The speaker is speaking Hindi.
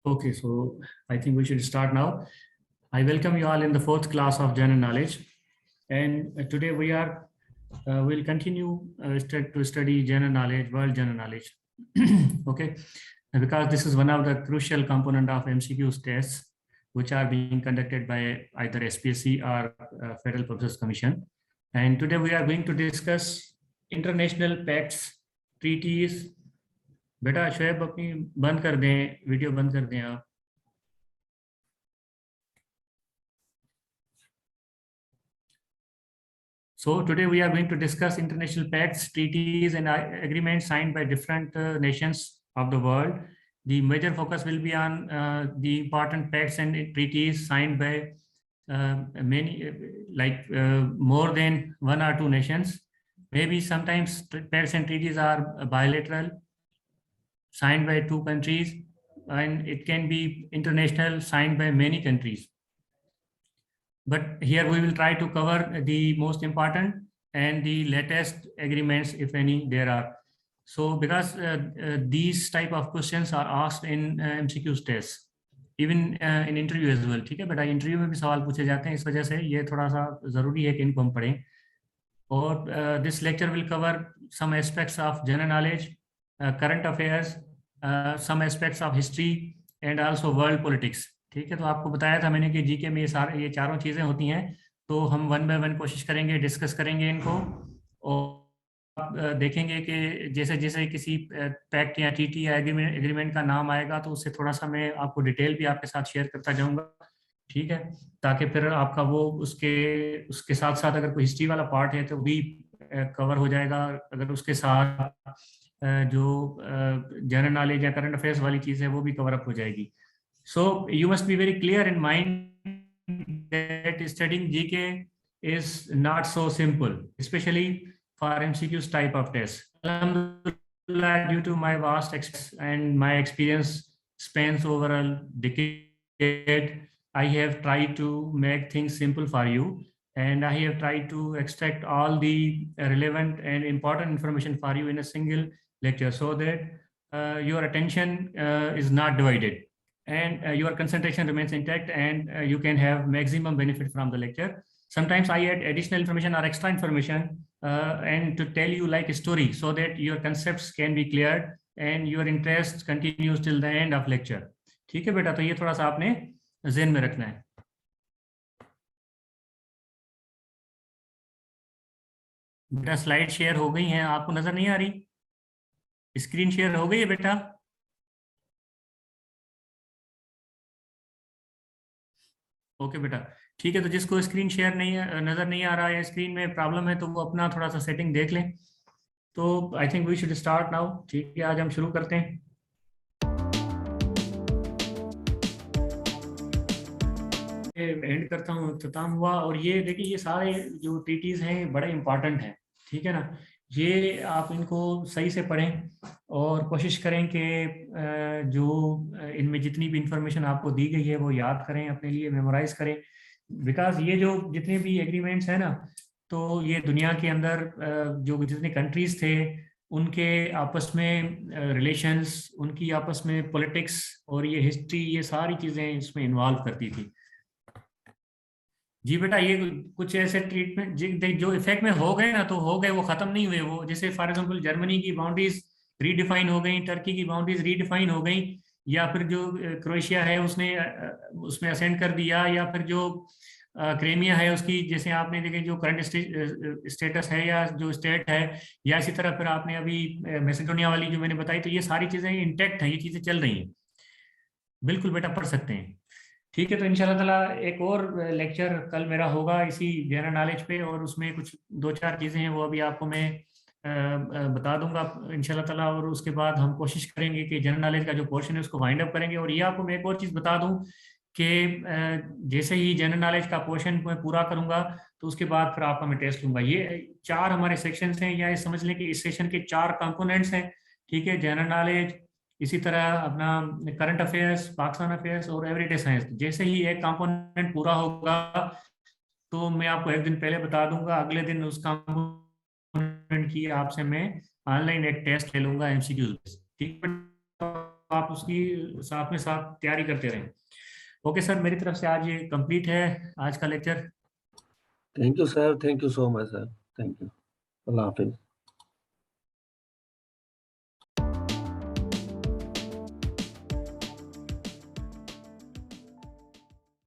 Okay, so I think we should start now. I welcome you all in the fourth class of General Knowledge, and today we'll continue to study General Knowledge, World General Knowledge. Okay, and because this is one of the crucial component of MCQ tests, which are being conducted by either SPSC or Federal Public Commission. And today we are going to discuss international pacts, treaties. बेटा शोएब अपनी बंद कर दें, वीडियो बंद कर दें आप. So today we are going to discuss international pacts, treaties and agreements signed by different nations of the world. The major focus will be on the important pacts and treaties signed by many, more than one or two nations. Maybe sometimes pacts and treaties are bilateral, signed by two countries, and it can be international, signed by many countries. But here we will try to cover the most important and the latest agreements, if any there are. So because these type of questions are asked in MCQ tests, even in interview as well. ठीक है बेटा, इंटरव्यू में भी सवाल पूछे जाते हैं, इस वजह से ये थोड़ा सा जरूरी है कि इनको हम पढ़ें. और this lecture will cover some aspects of general knowledge, current affairs, some aspects of history and also world politics. ठीक है, तो आपको बताया था मैंने कि जीके में ये चारों चीजें होती हैं, तो हम वन बाय वन कोशिश करेंगे, डिस्कस करेंगे इनको. और आप देखेंगे कि जैसे जैसे किसी पैक्ट या टीटी या एग्रीमेंट का नाम आएगा तो उससे थोड़ा सा मैं आपको डिटेल भी आपके साथ शेयर करता जाऊंगा. ठीक है, ताकि फिर आपका वो उसके साथ साथ अगर कोई हिस्ट्री वाला पार्ट है तो भी कवर हो जाएगा. अगर उसके साथ जो जनरल नॉलेज या करंट अफेयर्स वाली चीज है वो भी कवर अप हो जाएगी. So you must be very clear in mind that studying GK is not so simple, especially for MCQs type of tests. Alhamdulillah, due to my vast and my experience spans over a decade, I have tried to make things simple for you, and I have tried to extract all the relevant and important information for you in a single lecture, so that your attention is not divided and your concentration remains intact, and you can have maximum benefit from the lecture. Sometimes I add additional information or extra information and to tell you like a story, so that your concepts can be cleared and your interest continues till the end of lecture. ठीक है बेटा, तो ये थोड़ा सा आपने ज़हन में रखना है. बेटा स्लाइड शेयर हो गई हैं, आपको नजर नहीं आ रही? स्क्रीन शेयर हो गई है बेटा? ओके बेटा, ठीक है. तो जिसको स्क्रीन शेयर नजर नहीं आ रहा है, स्क्रीन में प्रॉब्लम है, तो वो अपना थोड़ा सा सेटिंग देख लें. तो I think we should start now. ठीक है, आज हम शुरू करते हैं. एंड करता हूँ, इख्तिताम हुआ. और ये देखिए, ये सारे जो ट्रीटीज हैं बड़े इंपॉर्टेंट हैं. ठीक है ना, ये आप इनको सही से पढ़ें और कोशिश करें कि जो इनमें जितनी भी इंफॉर्मेशन आपको दी गई है वो याद करें, अपने लिए मेमोराइज करें. बिकॉज ये जो जितने भी एग्रीमेंट्स हैं ना, तो ये दुनिया के अंदर जो जितने कंट्रीज थे उनके आपस में रिलेशंस, उनकी आपस में पॉलिटिक्स और ये हिस्ट्री, ये सारी चीज़ें इसमें इन्वॉल्व करती थी. जी बेटा, ये कुछ ऐसे ट्रीटमेंट जो इफेक्ट में हो गए ना तो हो गए, वो खत्म नहीं हुए. वो जैसे फॉर एग्जांपल जर्मनी की बाउंड्रीज रीडिफाइन हो गई, टर्की की बाउंड्रीज रीडिफाइन हो गई, या फिर जो क्रोएशिया है उसने उसमें असेंड कर दिया, या फिर जो क्रीमिया है उसकी, जैसे आपने देखे जो करंट स्टेटस है या जो स्टेट है, या इसी तरह फिर आपने अभी मैसेडोनिया वाली जो मैंने बताई, तो ये सारी चीजें इंटैक्ट हैं, ये चीजें चल रही हैं. बिल्कुल बेटा, पढ़ सकते हैं. ठीक है, तो इंशाल्लाह ताला एक और लेक्चर कल मेरा होगा इसी जनरल नॉलेज पे, और उसमें कुछ दो चार चीज़ें हैं वो अभी आपको मैं बता दूंगा इंशाल्लाह ताला. और उसके बाद हम कोशिश करेंगे कि जनरल नॉलेज का जो पोर्शन है उसको वाइंड अप करेंगे. और ये आपको मैं एक और चीज़ बता दूं कि जैसे ही जनरल नॉलेज का पोर्शन मैं पूरा करूंगा तो उसके बाद फिर आपका मैं टेस्ट लूंगा. ये चार हमारे सेक्शंस हैं, या समझ लें कि इस सेक्शन के चार कंपोनेंट्स हैं. ठीक है, जनरल नॉलेज, इसी तरह अपना करंट अफेयर्स, पाकिस्तान अफेयर्स और एवरीडे साइंस. जैसे ही एक कंपोनेंट पूरा होगा तो मैं आपको एक दिन पहले बता दूंगा, अगले दिन उस कंपोनेंट की आपसे मैं ऑनलाइन एक टेस्ट ले लूंगा MCQ. ठीक है, आप उसकी साथ में साथ तैयारी करते रहें। ओके सर, मेरी तरफ से आज ये कंप्लीट है आज का lecture. Thank you sir, thank you so much sir, thank you. Allah Hafiz.